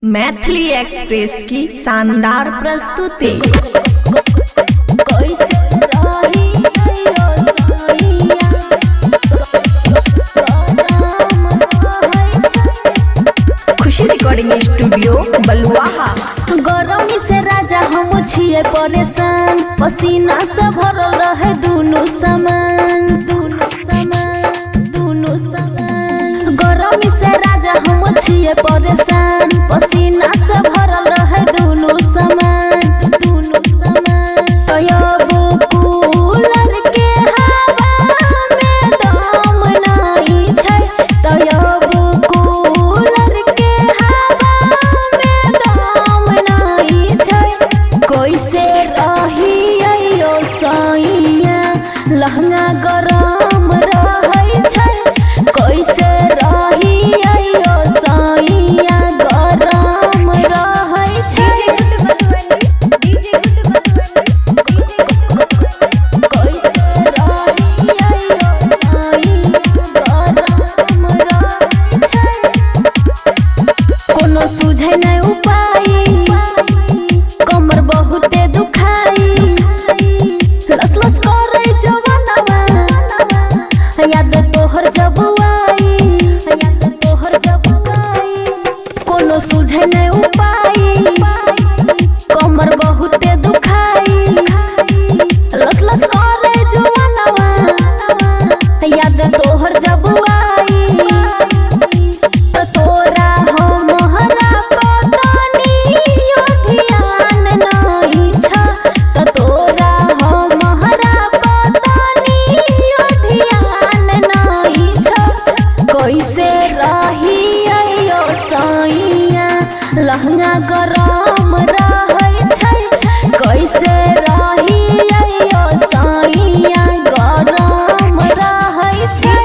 Maithili express की शानदार प्रस्तुति। खुशी रिकॉर्डिंग स्टूडियो बलुआहा। गरमी से राजा हम छिए परेशान, पसीना से भरल रहे दुनु समान। गरमी से राजा हम छिए परेशान, पसीना से भरल रहे दुनु समान। अब कूलर के हवा में दम नहीं छै, अब कूलर के हवा में दम नहीं छै। कैसे रहियो सैया लहंगा गरम रहै छै, कैसे रहियो सैया गरम रहै छै। कोनो सुझे नहीं उपाय, कमर बहुते दुखाई, लस लस करे जवानवा, याद तोहर जब आई। कोनो सुझे नहीं उपाय, कमर बहुते दुखाई, लस लस करे जवानवा, याद तोहर जब आई। तोरा हो मोहरा पतानियो ध्यान नहीं छ, तोरा हो मोहरा पतानियो ध्यान नहीं छ। कैसे रहियो सैया लहंगा गरम रहै छै, कैसे रहियो सैया गरम रहै छै।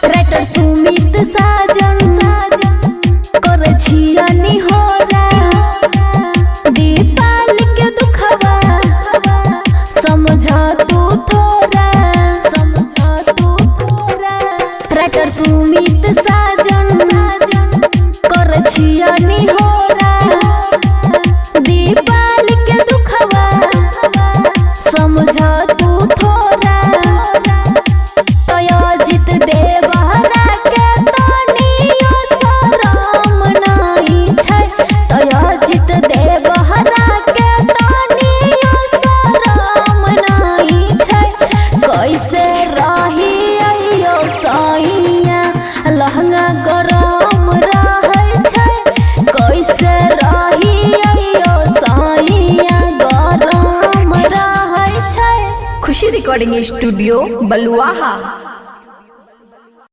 राइटर सुमित साजन करे छिया निहोरा, दीपाल के दुखवा समझ तू थोड़ा। राइटर सुमित साजन करे छिया निहोरा, दीपाल के दुखवा समझ तू थोड़ा। अजित देवहरा के तनियो शरम नहीं छै, अजित देवहरा के तनियो शरम नहीं छै। कैसे रहियो सैया लहंगा गरम रहै छै, कैसे रहियो सैया गरम रहै छै। खुशी रिकॉर्डिंग स्टूडियो बलुआहा।